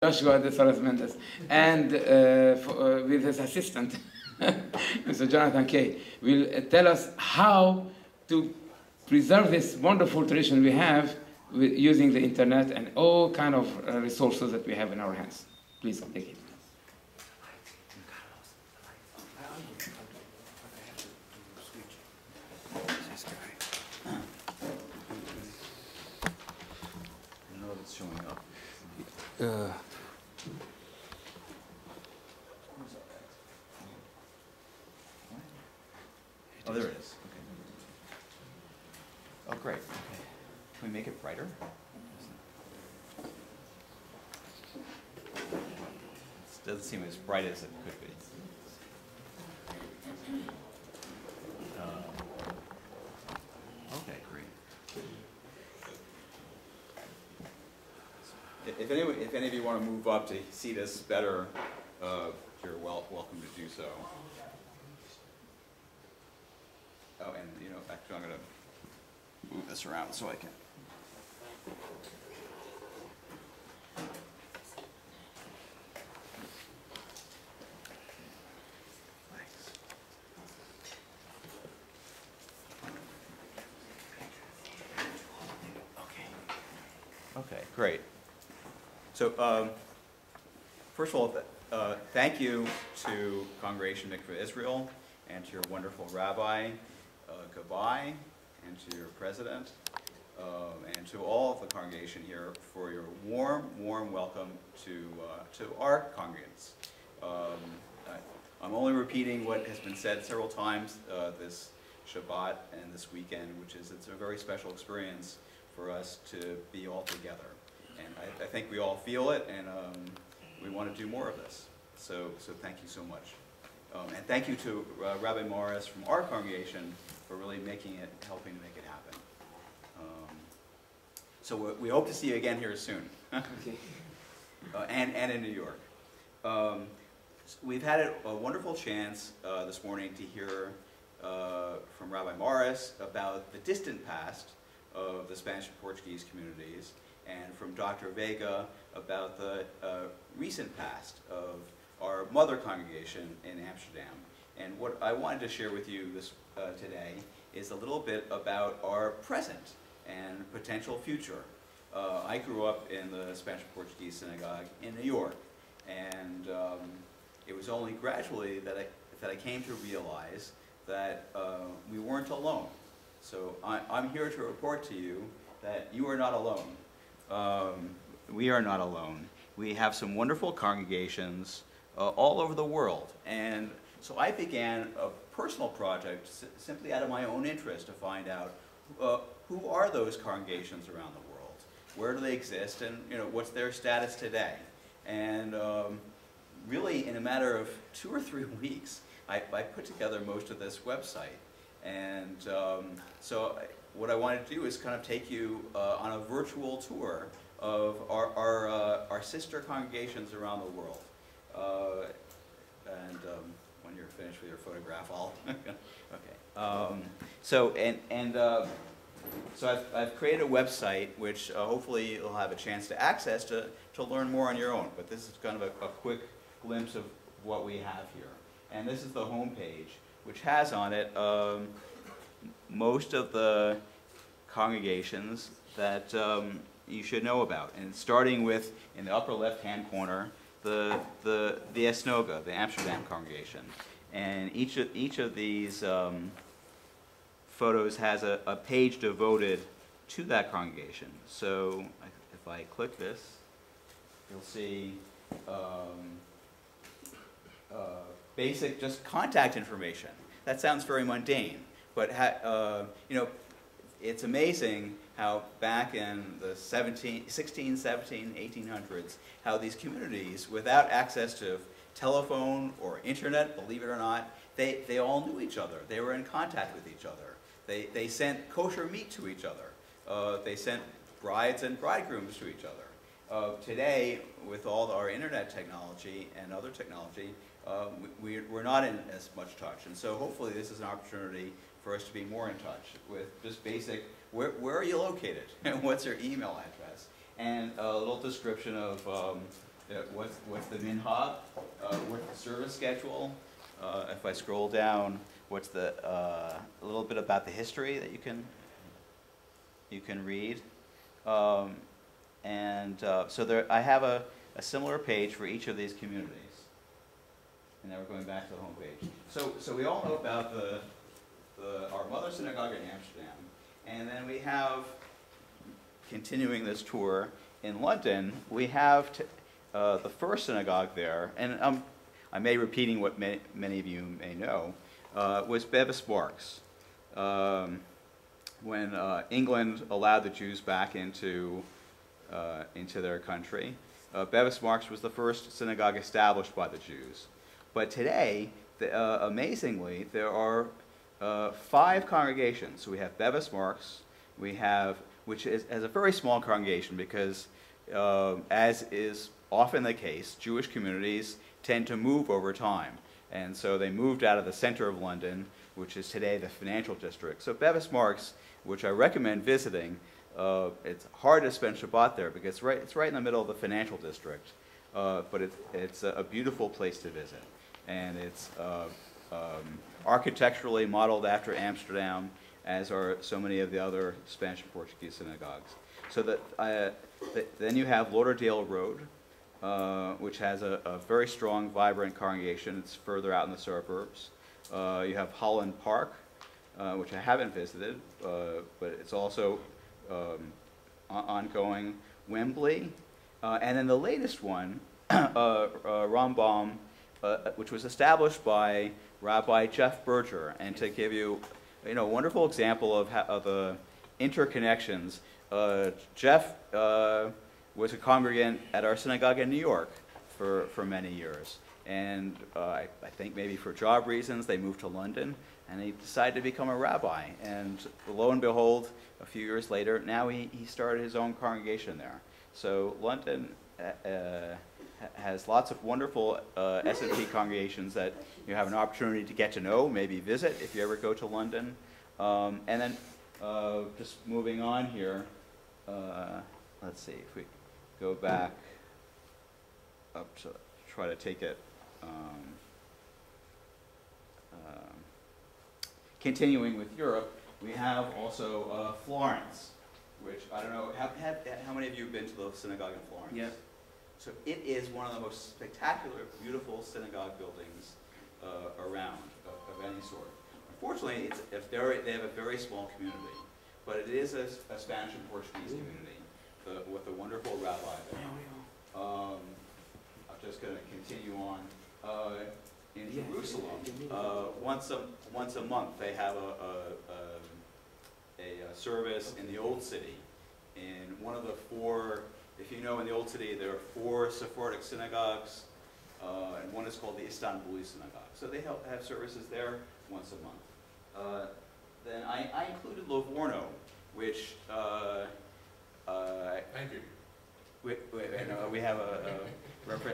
Joshua de Sola Mendes, and with his assistant, Mr. Jonathan Kay, will tell us how to preserve this wonderful tradition we have using the internet and all kind of resources that we have in our hands. Please take it. Oh, there it is. Okay. Oh, great. Okay. Can we make it brighter? It doesn't seem as bright as it could be. Okay, great. If any of you want to move up to see this better, you're welcome to do so. Oh, and actually I'm going to move this around so I can. Thanks. Okay, great. So, first of all, thank you to Congragation Mikveh Israel and to your wonderful rabbi, Goodbye, and to your president, and to all of the congregation here for your warm welcome to our congregants. I'm only repeating what has been said several times this Shabbat and this weekend, which is it's a very special experience for us to be all together. And I think we all feel it, and we want to do more of this. So thank you so much. And thank you to Rabbi Morris from our congregation for really helping to make it happen. So we hope to see you again here soon. Okay. And in New York. We've had a wonderful chance this morning to hear from Rabbi Morris about the distant past of the Spanish and Portuguese communities, and from Dr. Vega about the recent past of our mother congregation in Amsterdam. And what I wanted to share with you today is a little bit about our present and potential future. I grew up in the Spanish and Portuguese synagogue in New York, and it was only gradually that I came to realize that we weren't alone. So I'm here to report to you that you are not alone. We are not alone. We have some wonderful congregations all over the world. And so I began a personal project simply out of my own interest to find out who are those congregations around the world? Where do they exist? And what's their status today? And really in a matter of 2 or 3 weeks, I put together most of this website. And so what I wanted to do is kind of take you on a virtual tour of our sister congregations around the world. When you're finished with your photograph, I'll okay. So I've created a website which hopefully you'll have a chance to access to learn more on your own. But this is kind of a quick glimpse of what we have here. And this is the home page, which has on it most of the congregations that you should know about. And starting with, in the upper left-hand corner, the Synagogues, the Amsterdam congregation. And each of these photos has a page devoted to that congregation. So if I click this, you'll see basic just contact information. That sounds very mundane, but it's amazing how back in the 16, 17, 1800s, how these communities, without access to telephone or internet, believe it or not, they all knew each other. They were in contact with each other. They sent kosher meat to each other. They sent brides and bridegrooms to each other. Today, with all our internet technology and other technology, we're not in as much touch. And so hopefully this is an opportunity for us to be more in touch with just basic, where are you located? And what's your email address? And a little description of what's the minhag? What's the service schedule? If I scroll down, what's the a little bit about the history that you can read, so there I have a similar page for each of these communities. And now we're going back to the home page. So we all know about our mother synagogue in Amsterdam, and then we have, continuing this tour in London, we have the first synagogue there, and I may be repeating what many of you may know, was Bevis Marks. When England allowed the Jews back into their country, Bevis Marks was the first synagogue established by the Jews. But today, amazingly, there are 5 congregations. So we have Bevis Marks, which has a very small congregation because, as is often the case, Jewish communities tend to move over time. And so they moved out of the center of London, which is today the financial district. So Bevis Marks, which I recommend visiting, it's hard to spend Shabbat there because it's right in the middle of the financial district. But it's a beautiful place to visit. And it's architecturally modeled after Amsterdam, as are so many of the other Spanish and Portuguese synagogues. So then you have Lauderdale Road, which has a very strong, vibrant congregation. It's further out in the suburbs. You have Holland Park, which I haven't visited, but it's also ongoing. Wembley, and then the latest one, Rambam, which was established by Rabbi Jeff Berger. And to give you, a wonderful example of the interconnections, Jeff was a congregant at our synagogue in New York for many years. And I think maybe for job reasons, they moved to London, and he decided to become a rabbi. And lo and behold, a few years later, now he started his own congregation there. So London has lots of wonderful S&P congregations that you have an opportunity to get to know, maybe visit if you ever go to London. And then just moving on here, let's see if we go back up to try to take it. Continuing with Europe, we have also Florence, which I don't know, how many of you have been to the synagogue in Florence? Yeah. So it is one of the most spectacular, beautiful synagogue buildings around of any sort. Unfortunately, they have a very small community, but it is a Spanish and Portuguese community with a wonderful rabbi there. I'm just going to continue on. In Jerusalem, once a month they have a service in the Old City. In one of the 4, if you know, in the Old City there are 4 Sephardic synagogues, and one is called the Istanbuli Synagogue. So they have services there once a month. Then I included Livorno, which Thank you. we have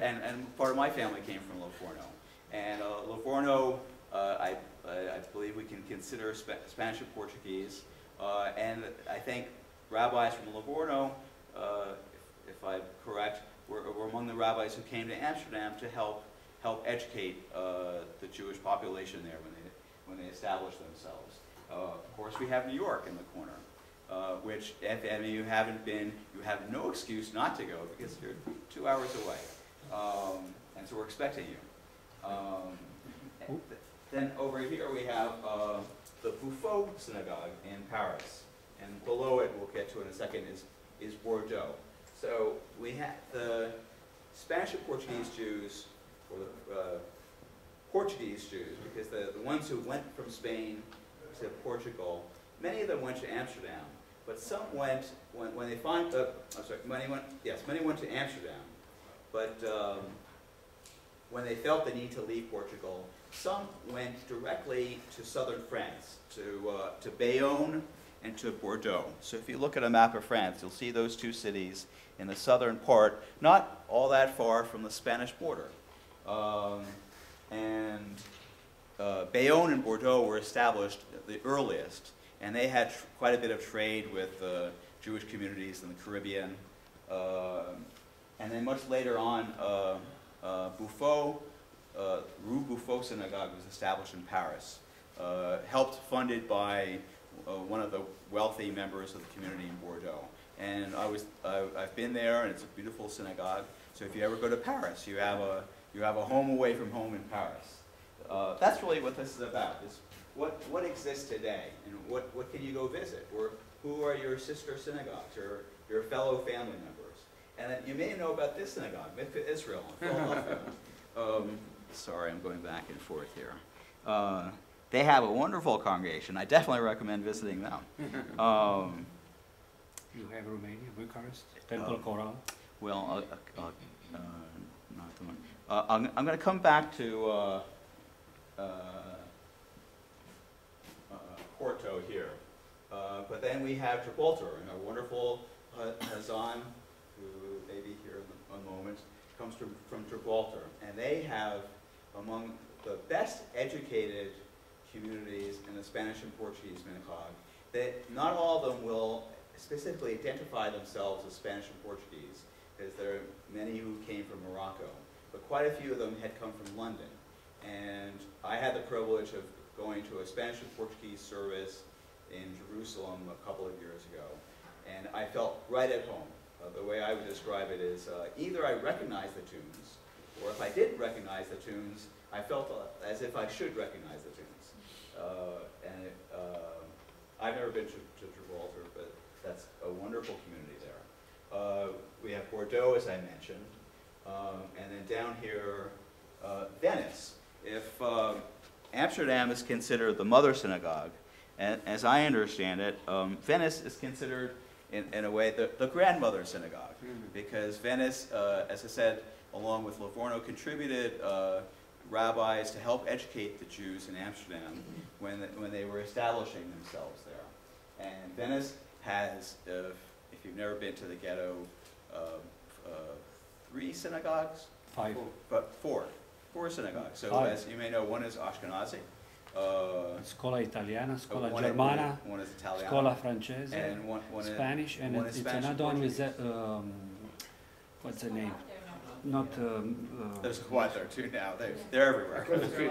and part of my family came from Livorno. And Livorno, I believe we can consider Spanish and Portuguese. And I think rabbis from Livorno, if I'm correct, were among the rabbis who came to Amsterdam to help educate the Jewish population there when they established themselves. Of course, we have New York in the corner, which if any of you haven't been, you have no excuse not to go because you're 2 hours away, and so we're expecting you. Then over here we have the Buffo Synagogue in Paris, and below it, we'll get to in a second, is Bordeaux. So we have the Spanish and Portuguese Jews, or the Portuguese Jews, because the ones who went from Spain to Portugal, many of them went to Amsterdam, but some went when they find many went to Amsterdam, but when they felt the need to leave Portugal, some went directly to southern France, to Bayonne and to Bordeaux. So if you look at a map of France, you'll see those 2 cities in the southern part, not all that far from the Spanish border. Bayonne and Bordeaux were established the earliest, and they had quite a bit of trade with Jewish communities in the Caribbean. and then much later on, Rue Buffo Synagogue was established in Paris, funded by one of the wealthy members of the community in Bordeaux. And I've been there, and it's a beautiful synagogue. So if you ever go to Paris, you have a home away from home in Paris. That's really what this is about. Is what exists today, and what can you go visit? Or who are your sister synagogues, or your fellow family members? And then you may know about this synagogue, Mikveh Israel in Philadelphia. Sorry, I'm going back and forth here. They have a wonderful congregation. I definitely recommend visiting them. You have Romania, Bucharest, Temple Choral. Well, not the one. I'm going to come back to Porto here. But then we have Gibraltar, and our wonderful Hazan, who may be here in a moment, comes from Gibraltar. And they have among the best educated communities in the Spanish and Portuguese synagogue, that not all of them will specifically identify themselves as Spanish and Portuguese, because there are many who came from Morocco, but quite a few of them had come from London. And I had the privilege of going to a Spanish and Portuguese service in Jerusalem a couple of years ago, and I felt right at home. The way I would describe it is either I recognized the tunes, or if I didn't recognize the tunes, I felt as if I should recognize the tunes. I've never been to Gibraltar, but that's a wonderful community there. We have Bordeaux, as I mentioned, and then down here, Venice. If Amsterdam is considered the mother synagogue, and as I understand it, Venice is considered, in a way, the grandmother synagogue, because Venice, as I said, along with Livorno, contributed rabbis to help educate the Jews in Amsterdam when they were establishing themselves there. And Venice has, if you've never been to the ghetto, 3 synagogues? 5. But 4 synagogues. So 5. as you may know, one is Ashkenazi. Scuola Italiana, Scuola one Germana, one is Italiano, Scuola Francese, and one Spanish, and one is it's Spanish another one with Portuguese. what's the name? Not. There's quite there too now. They're everywhere.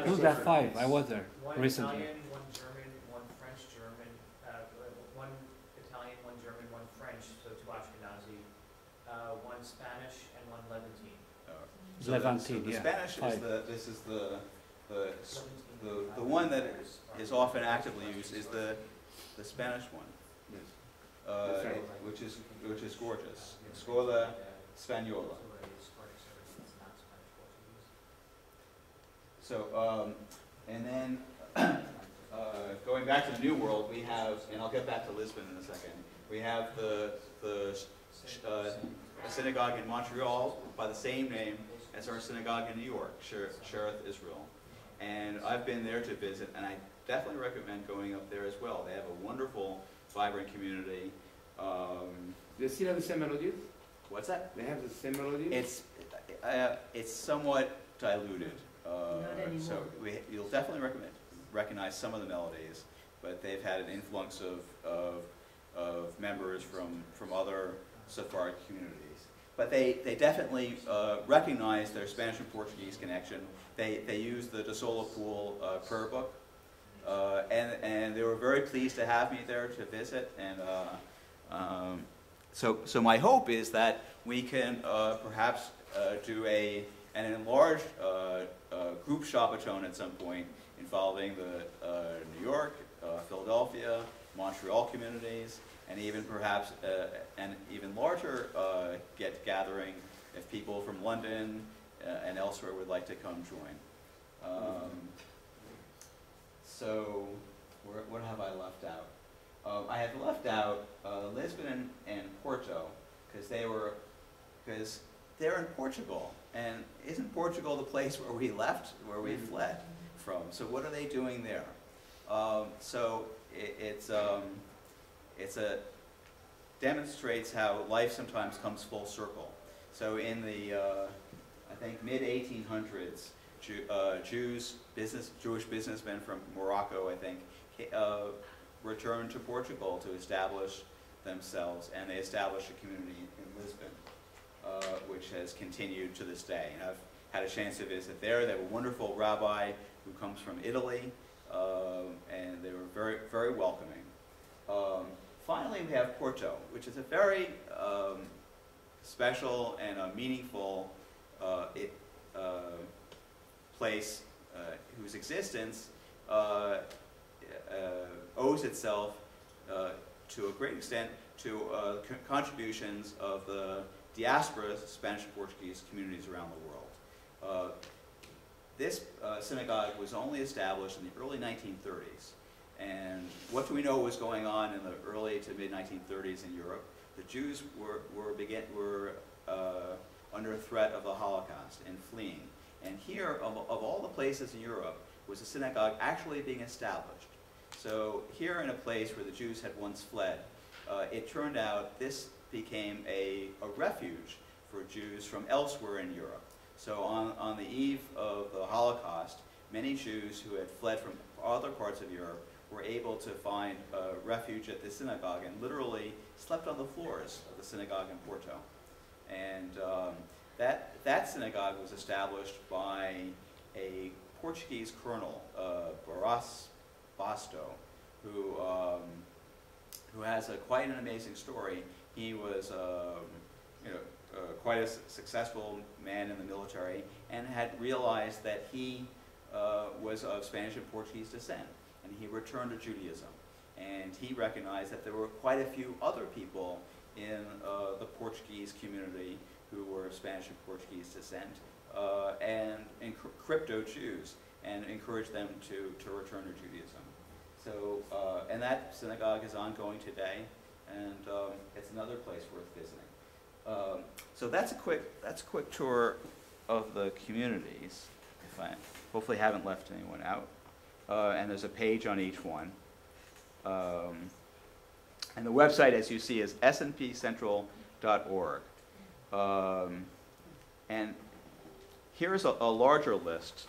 No, there are 5. I was there One recently. Italian, one German, one French German, one Italian, one German, one French, so 2 Ashkenazi, one Spanish, and one Levantine. Levantine, the yeah. Spanish 5. is the one that is often actively used is the Spanish one, which is gorgeous. Scuola Spagnola. So, and then going back to the New World, we have, and I'll get back to Lisbon in a second, we have the synagogue in Montreal by the same name as our synagogue in New York, Shearith, Israel. And I've been there to visit, and I definitely recommend going up there as well. They have a wonderful, vibrant community. They still have the same melodies? What's that? They have the same melodies? It's somewhat diluted. So you'll definitely recognize some of the melodies, but they've had an influx of members from other Sephardic communities. But they definitely recognize their Spanish and Portuguese connection. They use the De Sola Pool prayer book, and they were very pleased to have me there to visit. And so my hope is that we can perhaps do an enlarged group Shabbaton at some point involving the New York, Philadelphia, Montreal communities, and even perhaps an even larger gathering if people from London and elsewhere would like to come join. So, what have I left out? I have left out Lisbon and Porto because they're in Portugal, and isn't Portugal the place where we left, where we fled from? So what are they doing there? So it demonstrates how life sometimes comes full circle. So in the I think mid-1800s, Jewish businessmen from Morocco, I think, returned to Portugal to establish themselves, and they established a community in Lisbon. which has continued to this day. And I've had a chance to visit there. They have a wonderful rabbi who comes from Italy, and they were very, very welcoming. Finally, we have Porto, which is a very special and a meaningful place whose existence owes itself to a great extent to contributions of the diaspora Spanish and Portuguese communities around the world. This synagogue was only established in the early 1930s. And what do we know was going on in the early to mid-1930s in Europe? The Jews were under threat of the Holocaust and fleeing. And here, of all the places in Europe, was a synagogue actually being established. So here in a place where the Jews had once fled, it turned out this became a refuge for Jews from elsewhere in Europe. So on the eve of the Holocaust, many Jews who had fled from other parts of Europe were able to find refuge at this synagogue and literally slept on the floors of the synagogue in Porto. And that synagogue was established by a Portuguese colonel, Barros Basto, who has quite an amazing story. He was quite a successful man in the military and had realized that he was of Spanish and Portuguese descent, and he returned to Judaism. And he recognized that there were quite a few other people in the Portuguese community who were of Spanish and Portuguese descent, and crypto Jews, and encouraged them to return to Judaism. So, and that synagogue is ongoing today, and it's another place worth visiting. So that's a quick tour of the communities. If I hopefully haven't left anyone out, and there's a page on each one. And the website, as you see, is snpcentral.org. And here's a larger list,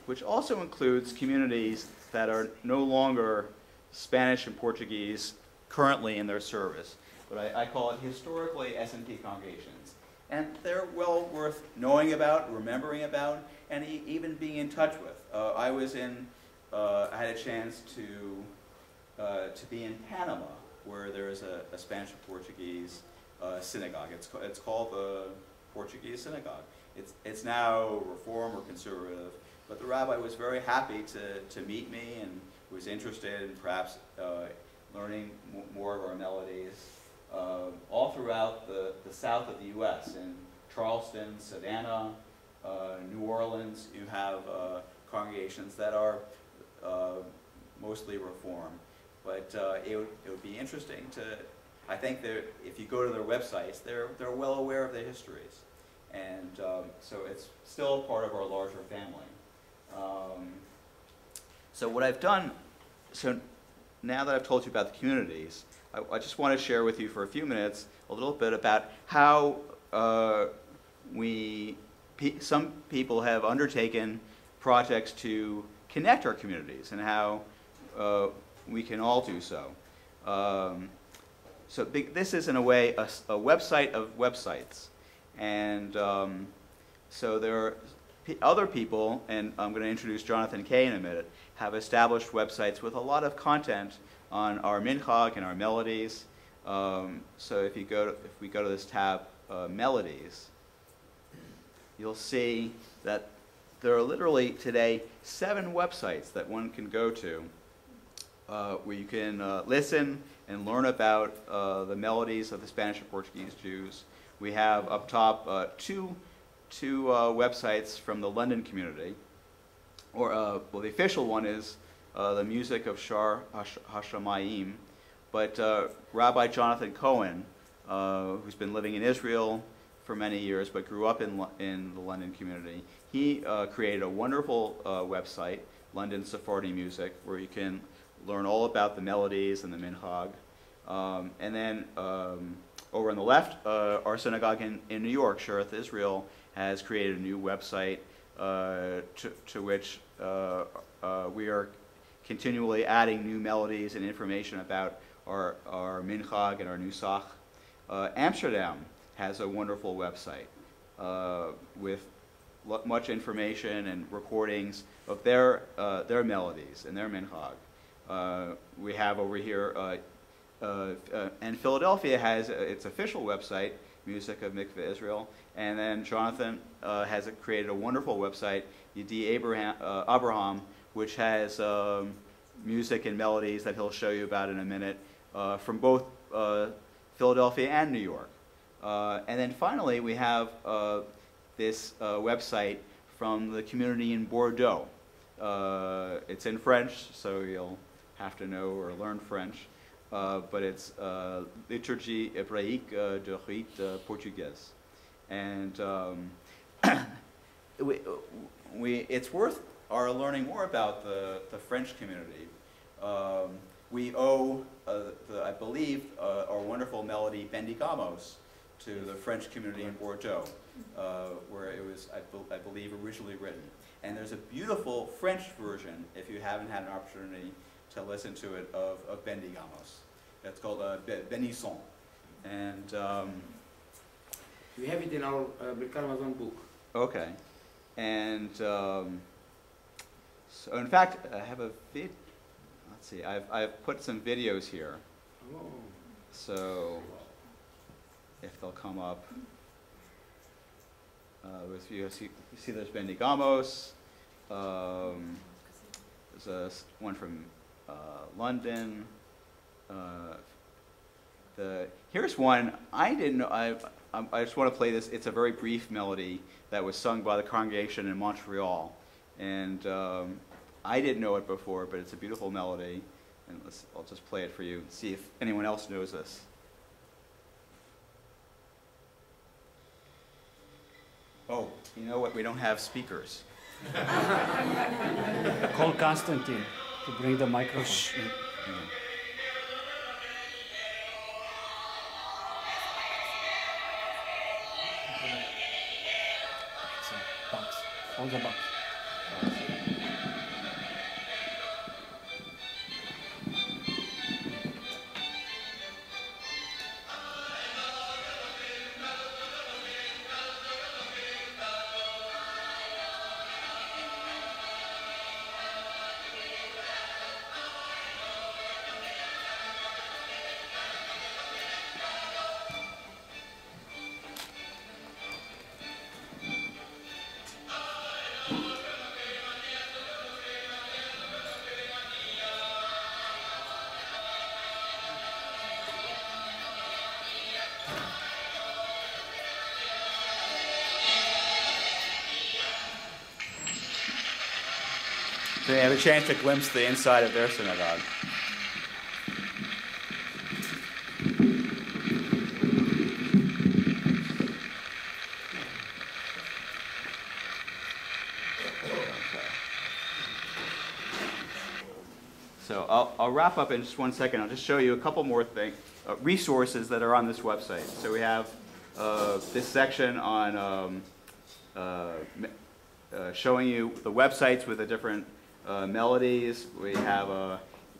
which also includes communities that are no longer Spanish and Portuguese currently in their service. But I call it historically SNP congregations. And they're well worth knowing about, remembering about, and even being in touch with. I had a chance to be in Panama, where there is a Spanish and Portuguese synagogue. It's called the Portuguese Synagogue. It's now Reform or conservative, but the rabbi was very happy to meet me and was interested in perhaps learning more of our melodies. All throughout the south of the U.S., in Charleston, Savannah, New Orleans, you have congregations that are mostly Reform. But it would be interesting I think if you go to their websites, they're well aware of their histories. And so it's still part of our larger family. So what I've done, now that I've told you about the communities, I just want to share with you for a few minutes a little bit about how some people have undertaken projects to connect our communities and how we can all do so. So this is, in a way, a website of websites. And so there are other people, and I'm going to introduce Jonathan Kay in a minute, have established websites with a lot of content on our minchag and our melodies. So if we go to this tab, Melodies, you'll see that there are literally today 7 websites that one can go to where you can listen and learn about the melodies of the Spanish and Portuguese Jews. We have up top two websites from the London community. Well, the official one is the music of Shar Hashamayim, but Rabbi Jonathan Cohen, who's been living in Israel for many years but grew up in the London community, he created a wonderful website, London Sephardi Music, where you can learn all about the melodies and the minchag. And then over on the left, our synagogue in New York, Shearith, Israel, has created a new website to which we are continually adding new melodies and information about our minchag and our nusach. Amsterdam has a wonderful website with much information and recordings of their melodies and their minhag. We have over here, and Philadelphia has its official website, Music of Mikveh Israel, and then Jonathan has created a wonderful website, Yedi Abraham, which has music and melodies that he'll show you about in a minute from both Philadelphia and New York. And then finally, we have this website from the community in Bordeaux. It's in French, so you'll have to know or learn French. But it's Liturgie Hébraïque de Rite Portuguese. And it's worth our learning more about the French community. We owe, I believe, our wonderful melody Bendigamos to the French community in Bordeaux, where it was, I believe, originally written. And there's a beautiful French version, if you haven't had an opportunity to listen to it, of Bendigamos. It's called Bénisson. And we have it in our Birkat Amazon book. Okay. And so in fact, I have a vid. Let's see. I've put some videos here. Oh. So if they'll come up, you see there's Bendigamos. There's one from London. Here's one I didn't know. I just want to play this. It's a very brief melody that was sung by the Congragation in Montreal, and I didn't know it before, but it's a beautiful melody. And I'll just play it for you and see if anyone else knows this. Oh, you know what? We don't have speakers. Call Constantine to bring the microphone. Box. Hold the box. So you have a chance to glimpse the inside of their synagogue. So I'll wrap up in just 1 second. I'll just show you a couple more resources that are on this website. So we have this section on showing you the websites with the different melodies. We have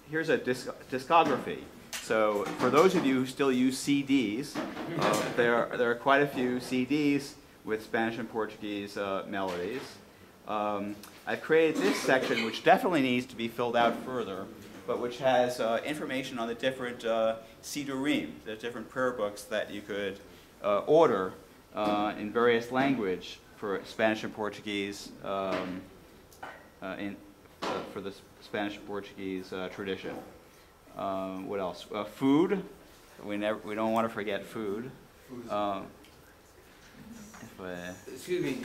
here's a discography. So for those of you who still use CDs, there are quite a few CDs with Spanish and Portuguese melodies. I've created this section, which definitely needs to be filled out further, but which has information on the different sidurim, the different prayer books that you could order in various language for Spanish and Portuguese, for the Spanish and Portuguese tradition. What else? Food. We don't want to forget food. Excuse me.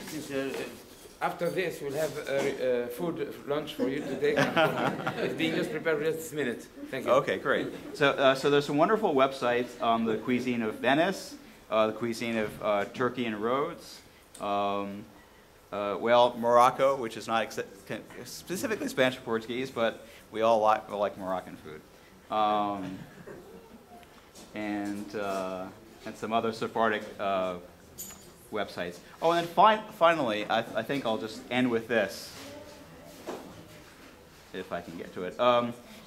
After this, we'll have food lunch for you today. It's being just prepared just this minute. Thank you. Okay, great. So there's some wonderful websites on the cuisine of Venice, the cuisine of Turkey and Rhodes. Well, Morocco, which is not specifically Spanish or Portuguese, but we all like Moroccan food. And some other Sephardic websites. Oh, and then finally, I think I'll just end with this, if I can get to it.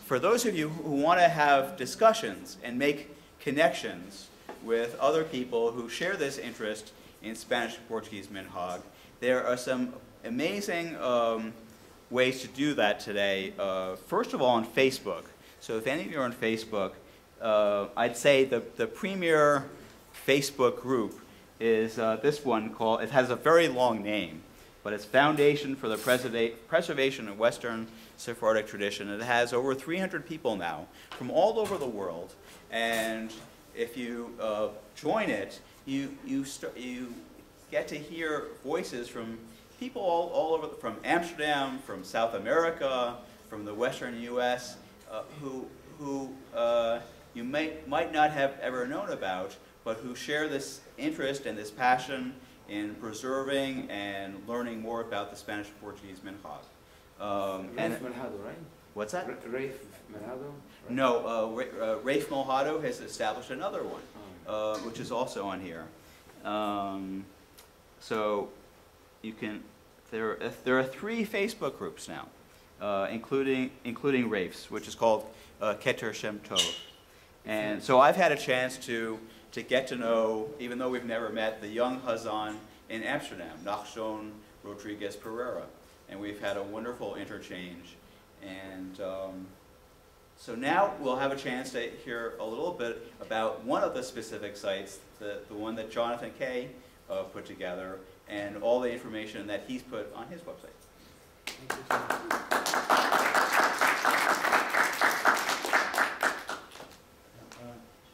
For those of you who want to have discussions and make connections with other people who share this interest in Spanish and Portuguese minhag. There are some amazing ways to do that today. First of all, on Facebook. So if any of you are on Facebook, I'd say the premier Facebook group is this one called, it has a very long name, but it's Foundation for the Preservation of Western Sephardic Tradition. It has over 300 people now from all over the world, and if you join it, you get to hear voices from people all over, from Amsterdam, from South America, from the Western U.S., who you might not have ever known about, but who share this interest and this passion in preserving and learning more about the Spanish and Portuguese minhag. Rafe Mercado, right? What's that? Rafe Mercado? Right? No, Rafe Mercado has established another one, which is also on here. So you can, there are 3 Facebook groups now, including Rafe's, which is called Keter Shem Tov. And so I've had a chance to get to know, even though we've never met, the young Hazan in Amsterdam, Nachshon Rodriguez Pereira. And we've had a wonderful interchange. And so now we'll have a chance to hear a little bit about one of the specific sites, the one that Jonathan Kay put together, and all the information that he's put on his website. Thank you, Jonathan.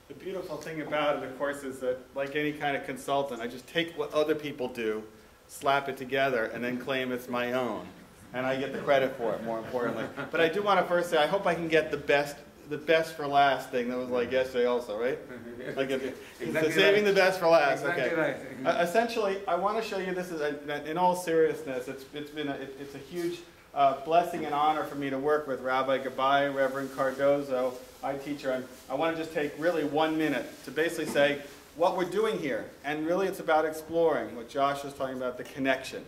The beautiful thing about it, of course, is that, like any kind of consultant, I just take what other people do, slap it together, and then claim it's my own. And I get the credit for it, more importantly. But I do want to first say, I hope I can get the best for last thing that was like yesterday also, right? Like Exactly saving right. the best for last. Exactly Okay. right. Essentially, I want to show you this is, in all seriousness, it's a huge blessing and honor for me to work with Rabbi Gabai, Reverend Cardozo, my teacher. And I want to just take really 1 minute to basically say what we're doing here. And really it's about exploring what Josh was talking about, the connection.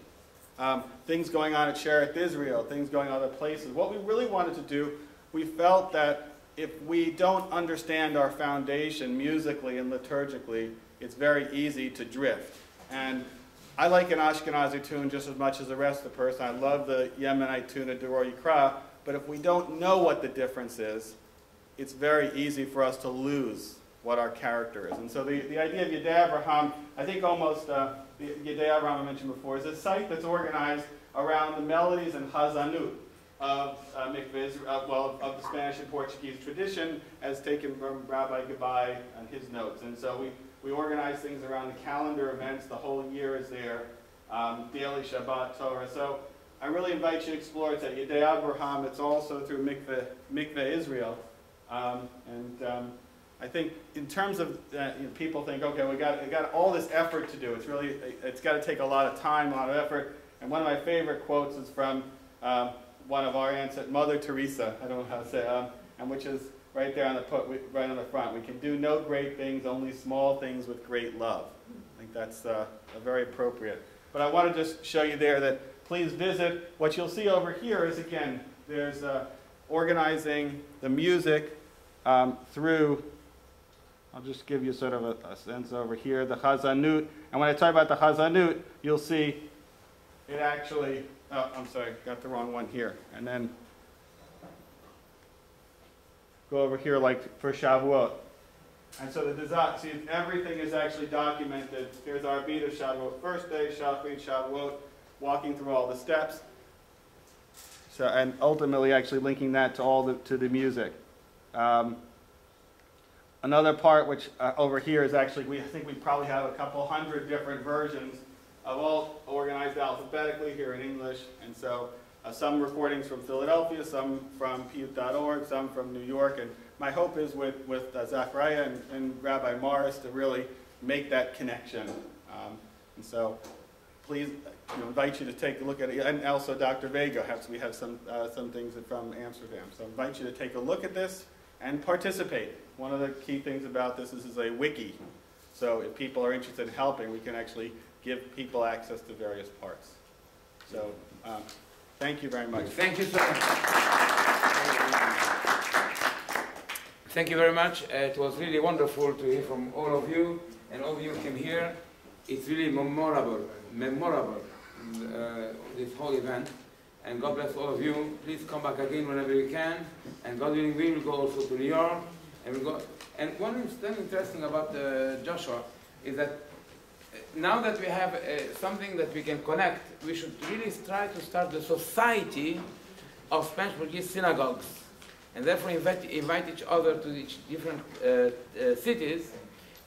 Things going on at Shearith Israel, things going on other places. What we really wanted to do, we felt that if we don't understand our foundation musically and liturgically, it's very easy to drift. And I like an Ashkenazi tune just as much as the rest of the person. I love the Yemenite tune of Deror Yikra, but if we don't know what the difference is, it's very easy for us to lose what our character is. And so the idea of Yedei Abraham, I think almost the Yedei Abraham I mentioned before, is a site that's organized around the melodies and Hazanut of Mikveh, of the Spanish and Portuguese tradition, as taken from Rabbi Gabai and his notes. And so we organize things around the calendar events. The whole year is there, daily Shabbat Torah. So I really invite you to explore. It's at Yedei Abraham. It's also through Mikveh Israel. I think in terms of people think, okay, we got all this effort to do. It's got to take a lot of time, a lot of effort. And one of my favorite quotes is from one of our aunts, Mother Teresa. I don't know how to say it, and which is right there on right on the front. We can do no great things, only small things with great love. I think that's very appropriate. But I want to just show you there that please visit. What you'll see over here is, again, there's organizing the music through. I'll just give you sort of a sense over here, the Hazanut. And when I talk about the Hazanut, you'll see it actually, oh, I'm sorry, got the wrong one here. And then go over here like for Shavuot. And so see, everything is actually documented. Here's our beat of Shavuot, first day, Shachrit, Shavuot, walking through all the steps. So, and ultimately actually linking that to the music. Another part, which over here is actually, I think we probably have a couple hundred different versions of all organized alphabetically here in English. And so some recordings from Philadelphia, some from piyut.org, some from New York. And my hope is with Zachariah and Rabbi Morris to really make that connection. And so please invite you to take a look at it. And also Dr. Vega, we have some things from Amsterdam. So I invite you to take a look at this and participate. One of the key things about this is a wiki. So if people are interested in helping, we can actually give people access to various parts. So thank you very much. Thank you so much. Thank you very much. It was really wonderful to hear from all of you, and all of you came here. It's really memorable, this whole event. And God bless all of you. Please come back again whenever you can. And God willing, we will go also to New York. And we'll go. And one thing interesting about Joshua is that now that we have something that we can connect, we should really try to start the society of Spanish Portuguese synagogues. And therefore invite each other to each different cities.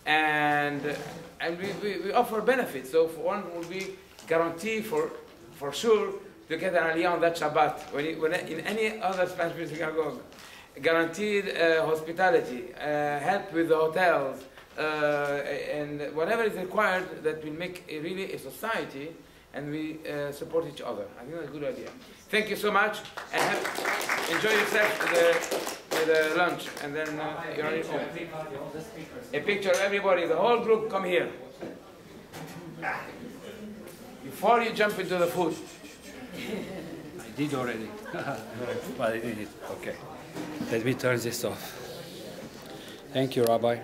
And we offer benefits. So for one will be guarantee for sure to get an aliyah on that Shabbat. When in any other Spanish synagogue, guaranteed hospitality, help with the hotels, and whatever is required that will make really a society, and we support each other. I think that's a good idea. Thank you so much, and enjoy yourself with the lunch, and then you're on your own. A picture of everybody, the whole group, come here. Before you jump into the food. I did already. But I did it. Okay. Let me turn this off. Thank you, Rabbi.